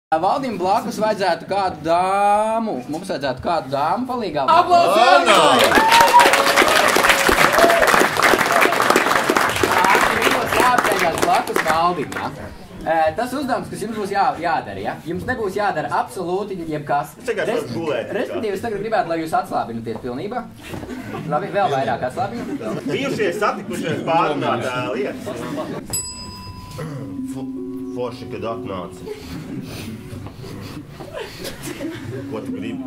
Valdim blakus vajadzētu kādu dāmu. Mums vajadzētu kādu dāmu palīgā. Aplausi! Jāapsteigās blakus Valdim, ja? Tas uzdevums, kas jums būs jādara, ja? Jums nebūs jādara absolūti jebkas. Respektīvi, es tagad gribētu, lai jūs atslābināties pilnībā. Labi, vēl vairāk atslābināt. Bijušie satikušies pārunāt lietas. Forši, kad atnāca. Ko tu gribi?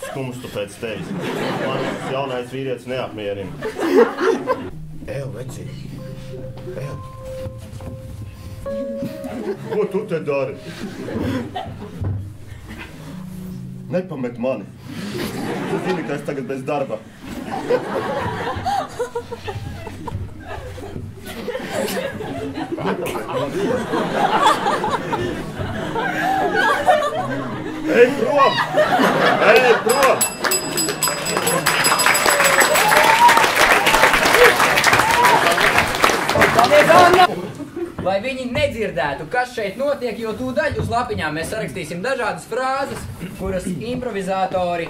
Skumstu pēc tevis. Mans jaunais vīrietis neapmierina. Veci. Ko tu te dari? Nepamet mani. Tu zini, ka es tagad bez darba. Ej prom! Ej prom! Lai viņi nedzirdētu, kas šeit notiek, jo tūdaļ uz lapiņām mēs sarakstīsim dažādas frāzes, kuras improvizātori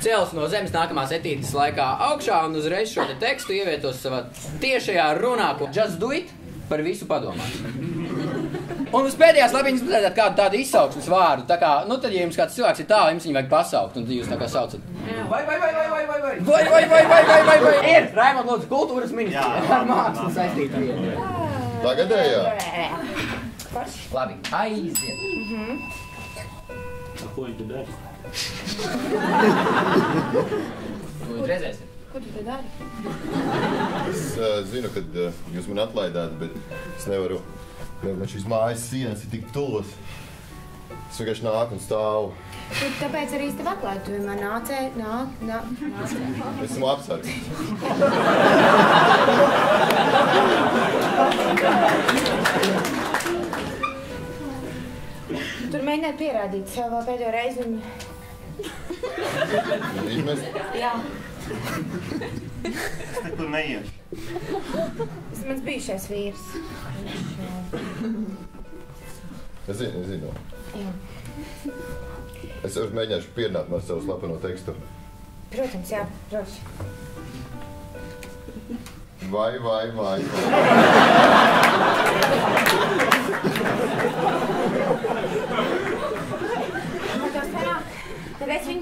cels no zemes nākamās etītes laikā augšā un uzreiz šo te tekstu ievietos savā tiešajā runā, ko just do it, par visu padomāt. Un uz pēdējās lapiņas redzēt kādu tādu izsauksmes vārdu, tā kā, nu tad, ja jums kāds cilvēks ir tālu, jums viņu vajag pasaukt, un tad jūs tā kā saucat. Vai. Ir, Raimond, lūdzu, kultūras ministrija, ar mākslu saistīta vieta. Tagadējā? Labi, aiziet. Ko viņi te dari? Ko jūs redzēsiet? Ko tu te dari? Es zinu, kad jūs mani atlaidāt, bet es nevaru. Man šīs mājas sienas ir tik tulas. Es vienkārši nāku un stāvu. Tāpēc arī es tev atklāju, tu vienmēr nāc. Esmu apsargs. Tur mēģināt pierādīt sev vēl pēdējo reizi un... Izmest? Jā. Es nekur neiešu. Tas mans bijušais vīrs. Es zinu. Jā. Es mēģināšu pierunāt no savu slepeno tekstu. Protams, jā, droši. Vai. Tas sanāk, kad es viņu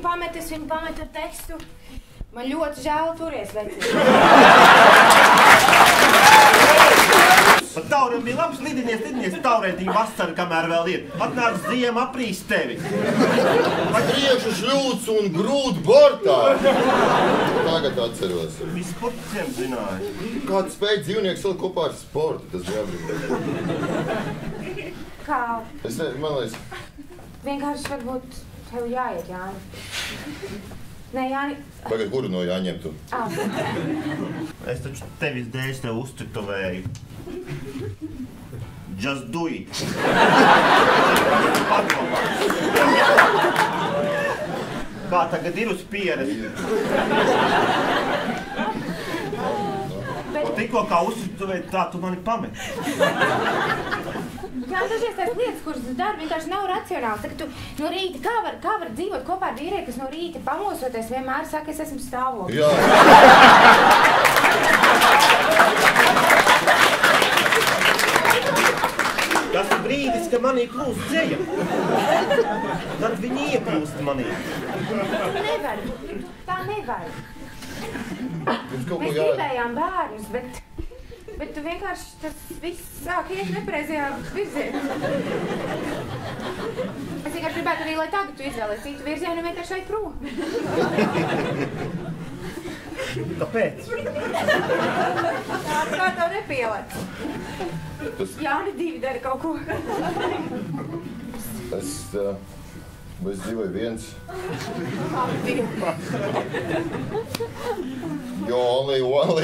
pametu ar tekstu. Man ļoti žēl turies, veci. Pat tauriem bija labs lidinies taurētiņu vasaru, kamēr vēl ir. Atnāc ziema aprīs tevi. Priekšu šļūts un grūt bortā. Tagad atceros. Viss sportiem zināja. Kādu spēj dzīvnieku salikt kopā ar sportu, tas bija jābrīd. Kā? Es nezinu, man liekas. Vienkārši varbūt tev jāiet, Jāni. Nē, Jāni. Tagad kuru no jāņem tu? Es taču tevis dēļ tev uzcitovēju. Just do it. Kā tagad ir uz pieredzi? Tikko kā uzcitovēju, tā tu mani pamet. Jā, dažies tās lietas, kuras tu dari, vienkārši nav racionāls. Tagad tu no rīta, kā var dzīvot kopā ar vīrieti, kas no rīta pamosoties vienmēr saka, es esmu stāvoklis. Jā. Tas ir brīdis, ka manī plūst dzeja. Tad viņi ieplūst manī. Nevar. Tā nevar. Mēs gribējām bērnus, bet tu vienkārši tas viss sāk iet nepareizajā virzienā. Es vienkārši gribētu arī, lai tagad tu izvēlies citu virzienu un vienkārši ej prom. Kāpēc? Tā tev nepielēc. Jāni divi dara kaut ko. Es dzīvoju viens. You're only one.